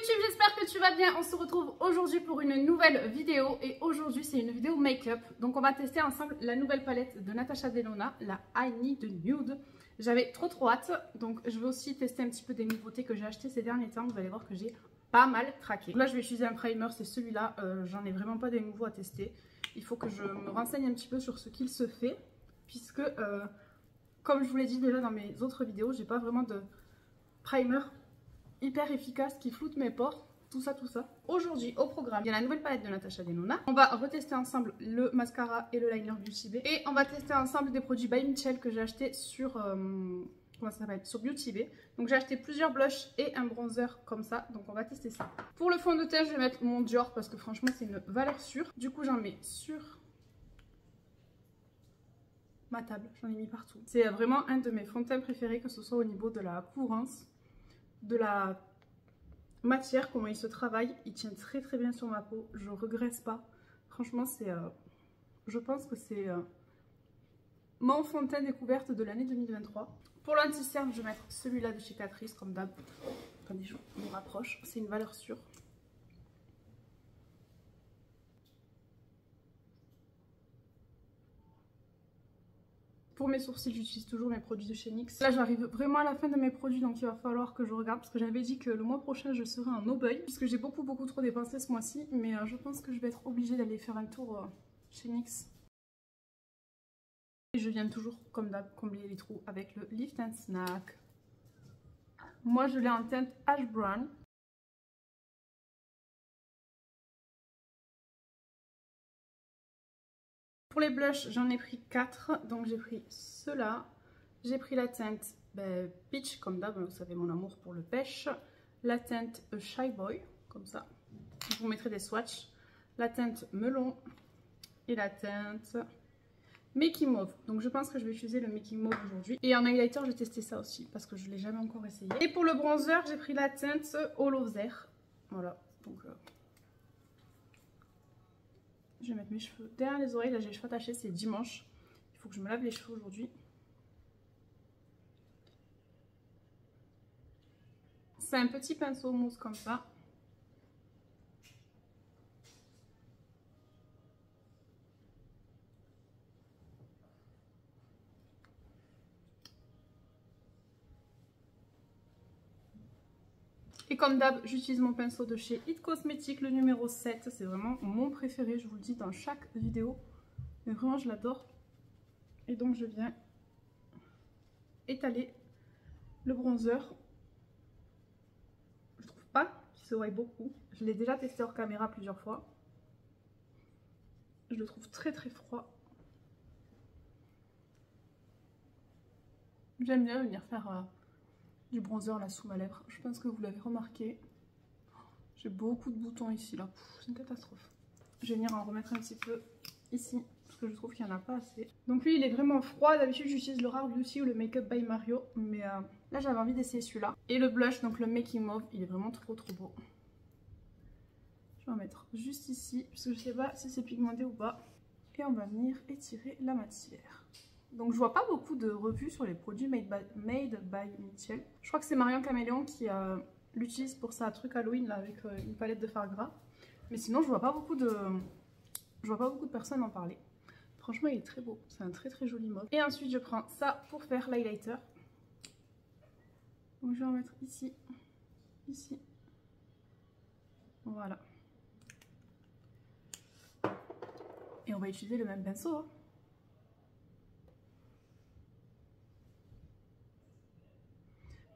YouTube, j'espère que tu vas bien. On se retrouve aujourd'hui pour une nouvelle vidéo et aujourd'hui c'est une vidéo make-up. Donc on va tester ensemble la nouvelle palette de Natasha Denona, la I Need Nude. J'avais trop hâte, donc je vais aussi tester un petit peu des nouveautés que j'ai achetées ces derniers temps. Vous allez voir que j'ai pas mal craqué. Là je vais utiliser un primer, c'est celui-là, j'en ai vraiment pas des nouveaux à tester. Il faut que je me renseigne un petit peu sur ce qu'il se fait, puisque comme je vous l'ai dit déjà dans mes autres vidéos, j'ai pas vraiment de primer hyper efficace qui floute mes pores, tout ça. Aujourd'hui au programme, il y a la nouvelle palette de Natasha Denona. On va retester ensemble le mascara et le liner Beauty Bay. Et on va tester ensemble des produits by Michel que j'ai acheté sur comment ça s'appelle, sur Beauty Bay. Donc j'ai acheté plusieurs blushs et un bronzer comme ça, donc on va tester ça. Pour le fond de teint, je vais mettre mon Dior parce que franchement c'est une valeur sûre. Du coup j'en mets sur ma table, j'en ai mis partout. C'est vraiment un de mes fonds de teint préférés, que ce soit au niveau de la couvrance, de la matière, comment il se travaille. Il tient très bien sur ma peau, je regrette pas. Franchement c'est je pense que c'est mon fond de teint découverte de l'année 2023. Pour l'anti-cerne, je vais mettre celui-là de chez Catrice comme d'hab. Attendez, je me rapproche, c'est une valeur sûre. Pour mes sourcils, j'utilise toujours mes produits de chez NYX. Là, j'arrive vraiment à la fin de mes produits, donc il va falloir que je regarde. Parce que j'avais dit que le mois prochain, je serai en no-buy. Puisque j'ai beaucoup trop dépensé ce mois-ci. Mais je pense que je vais être obligée d'aller faire un tour chez NYX. Et je viens toujours, comme d'hab, combler les trous avec le Lift and Snack. Moi, je l'ai en teinte Ash Brown. Pour les blushs, j'en ai pris 4, donc j'ai pris ceux-là. J'ai pris la teinte Peach, comme d'hab, vous savez mon amour pour le pêche. La teinte Shy Boy, comme ça. Je vous mettrai des swatchs. La teinte Melon et la teinte Making Mauve. Donc je pense que je vais utiliser le Making Mauve aujourd'hui. Et en highlighter, je vais tester ça aussi, parce que je ne l'ai jamais encore essayé. Et pour le bronzer, j'ai pris la teinte Hollow Air. Voilà, donc... je vais mettre mes cheveux derrière les oreilles. Là j'ai les cheveux attachés, c'est dimanche. Il faut que je me lave les cheveux aujourd'hui. C'est un petit pinceau mousse comme ça. Et comme d'hab, j'utilise mon pinceau de chez It Cosmetics, le numéro 7. C'est vraiment mon préféré, je vous le dis dans chaque vidéo. Mais vraiment, je l'adore. Et donc, je viens étaler le bronzer. Je trouve pas qu'il se voie beaucoup. Je l'ai déjà testé hors caméra plusieurs fois. Je le trouve très froid. J'aime bien venir faire du bronzer là sous ma lèvre. Je pense que vous l'avez remarqué. J'ai beaucoup de boutons ici là. C'est une catastrophe. Je vais venir en remettre un petit peu ici, parce que je trouve qu'il n'y en a pas assez. Donc lui il est vraiment froid. D'habitude j'utilise le Rare Beauty ou le Make Up by Mario, mais là j'avais envie d'essayer celui-là. Et le blush, donc le Making Mauve, il est vraiment trop beau. Je vais en mettre juste ici, parce que je sais pas si c'est pigmenté ou pas. Et on va venir étirer la matière. Donc je vois pas beaucoup de revues sur les produits made by Michel. Je crois que c'est Marion Caméléon qui l'utilise pour sa truc Halloween là, avec une palette de fard gras. Mais sinon je vois pas beaucoup de personnes en parler. Franchement il est très beau, c'est un très joli mauve. Et ensuite je prends ça pour faire l'highlighter. Donc je vais en mettre ici, ici. Voilà. Et on va utiliser le même pinceau. Hein.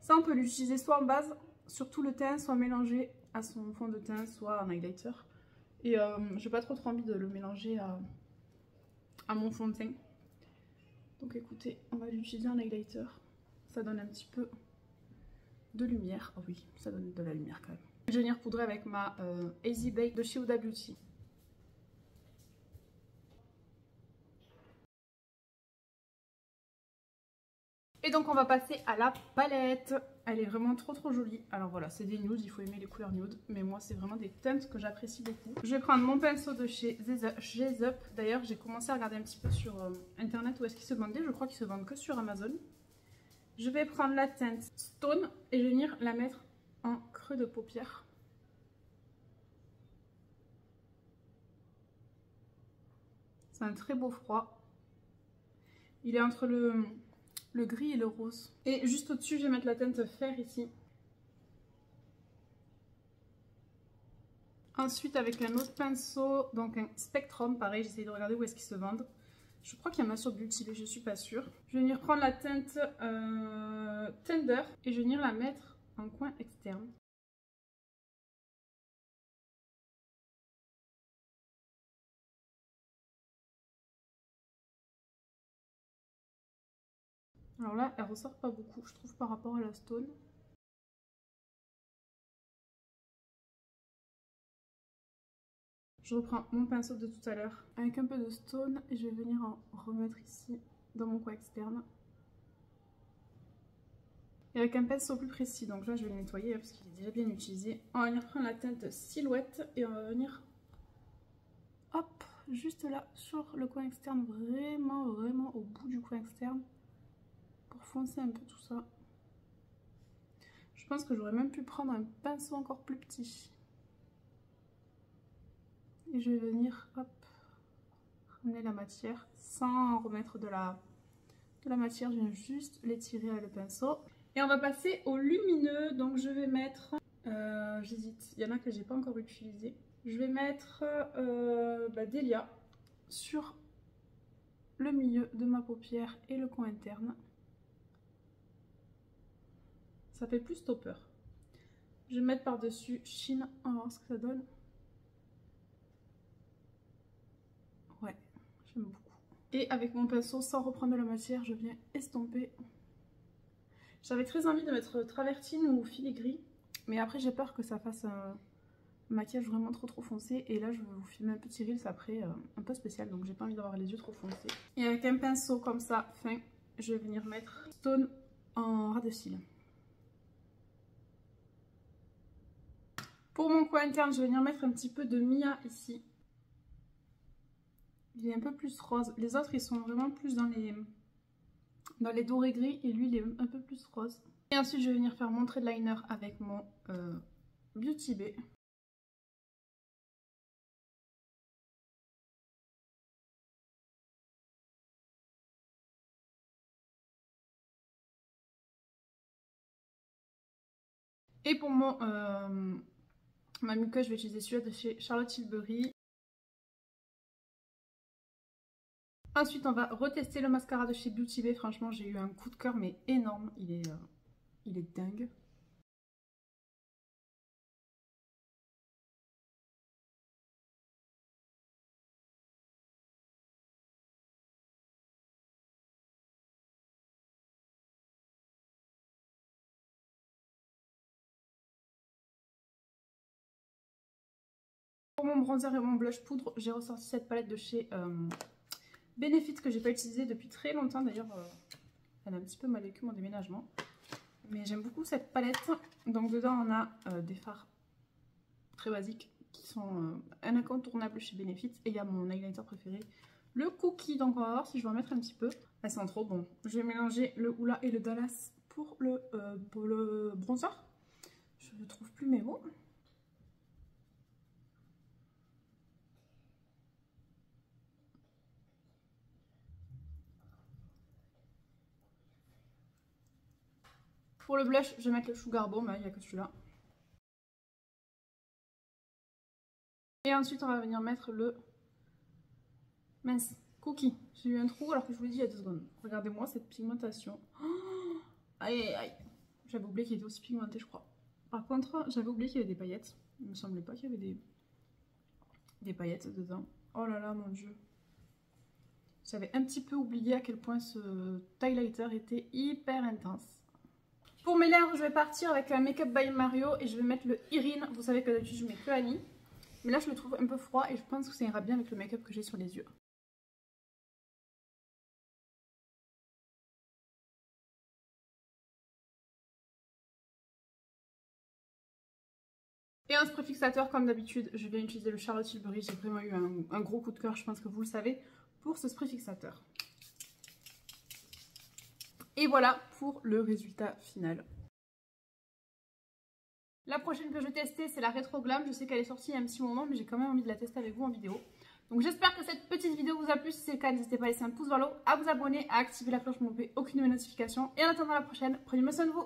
Ça on peut l'utiliser soit en base sur tout le teint, soit mélangé à son fond de teint, soit en highlighter. Et j'ai pas trop envie de le mélanger à mon fond de teint. Donc écoutez, on va l'utiliser en highlighter. Ça donne un petit peu de lumière. Oh oui, ça donne de la lumière quand même. Je vais venir poudrer avec ma Easy Bake de chez Huda Beauty. Et donc on va passer à la palette. Elle est vraiment trop jolie. Alors voilà, c'est des nudes, il faut aimer les couleurs nudes. Mais moi c'est vraiment des teintes que j'apprécie beaucoup. Je vais prendre mon pinceau de chez Up. D'ailleurs j'ai commencé à regarder un petit peu sur internet où est-ce qu'ils se vendaient. Je crois qu'ils se vendent que sur Amazon. Je vais prendre la teinte Stone et je vais venir la mettre en creux de paupière. C'est un très beau froid. Il est entre le gris et le rose. Et juste au-dessus, je vais mettre la teinte fer ici. Ensuite, avec un autre pinceau, donc un Spectrum, pareil, j'essaye de regarder où est-ce qu'ils se vendent. Je crois qu'il y en a sur Beauty, mais je suis pas sûre. Je vais venir prendre la teinte Tender et je vais venir la mettre en coin externe. Alors là, elle ressort pas beaucoup, je trouve, par rapport à la Stone. Je reprends mon pinceau de tout à l'heure avec un peu de Stone et je vais venir en remettre ici dans mon coin externe. Et avec un pinceau plus précis, donc là je vais le nettoyer parce qu'il est déjà bien utilisé. On va venir prendre la teinte Silhouette et on va venir, hop, juste là sur le coin externe, vraiment au bout du coin externe pour foncer un peu tout ça. Je pense que j'aurais même pu prendre un pinceau encore plus petit. Et je vais venir, hop, ramener la matière sans remettre de la matière, je viens juste l'étirer avec le pinceau. Et on va passer au lumineux, donc je vais mettre, j'hésite, il y en a que j'ai pas encore utilisé. Je vais mettre Delia sur le milieu de ma paupière et le coin interne. Ça fait plus topper. Je vais mettre par-dessus Shine, on va voir ce que ça donne. Ouais, j'aime beaucoup. Et avec mon pinceau, sans reprendre de la matière, je viens estomper. J'avais très envie de mettre travertine ou filigree, mais après j'ai peur que ça fasse un maquillage vraiment trop foncé. Et là je vais vous filmer un petit reels après, un peu spécial, donc j'ai pas envie d'avoir les yeux trop foncés. Et avec un pinceau comme ça, fin, je vais venir mettre Stone en ras de cils. Pour mon coin interne, je vais venir mettre un petit peu de Mia ici. Il est un peu plus rose. Les autres, ils sont vraiment plus dans les dorés gris et lui, il est un peu plus rose. Et ensuite, je vais venir faire mon trait de liner avec mon Beauty Bay. Et pour ma muqueuse, je vais utiliser celui-là de chez Charlotte Tilbury. Ensuite, on va retester le mascara de chez Beauty Bay. Franchement, j'ai eu un coup de cœur, mais énorme. Il est dingue. Pour mon bronzer et mon blush poudre, j'ai ressorti cette palette de chez Benefit que j'ai pas utilisée depuis très longtemps. D'ailleurs, elle a un petit peu mal vécu mon déménagement. Mais j'aime beaucoup cette palette. Donc dedans, on a des fards très basiques qui sont un incontournable chez Benefit. Et il y a mon highlighter préféré, le Cookie. Donc on va voir si je vais en mettre un petit peu. Elles sont trop bon. Je vais mélanger le Hoola et le Dallas pour le bronzer. Je ne trouve plus mes mots. Pour le blush, je vais mettre le Sugar Bomb, il n'y a que celui-là. Et ensuite, on va venir mettre le mince Cookie. J'ai eu un trou alors que je vous l'ai dit il y a 2 secondes. Regardez-moi cette pigmentation. Oh, aïe aïe aïe. J'avais oublié qu'il était aussi pigmenté, je crois. Par contre, j'avais oublié qu'il y avait des paillettes. Il me semblait pas qu'il y avait des paillettes dedans. Oh là là, mon dieu. J'avais un petit peu oublié à quel point ce highlighter était hyper intense. Pour mes lèvres, je vais partir avec un Make Up by Mario et je vais mettre le Irine. Vous savez que d'habitude je mets que Annie. Mais là je le trouve un peu froid et je pense que ça ira bien avec le make-up que j'ai sur les yeux. Et un spray fixateur comme d'habitude, je viens utiliser le Charlotte Tilbury. J'ai vraiment eu un gros coup de cœur, je pense que vous le savez, pour ce spray fixateur. Et voilà pour le résultat final. La prochaine que je vais tester, c'est la Retro Glam. Je sais qu'elle est sortie il y a un petit moment, mais j'ai quand même envie de la tester avec vous en vidéo. Donc j'espère que cette petite vidéo vous a plu. Si c'est le cas, n'hésitez pas à laisser un pouce vers le haut, à vous abonner, à activer la cloche pour ne louper aucune de mes notifications. Et en attendant la prochaine, prenez soin de vous.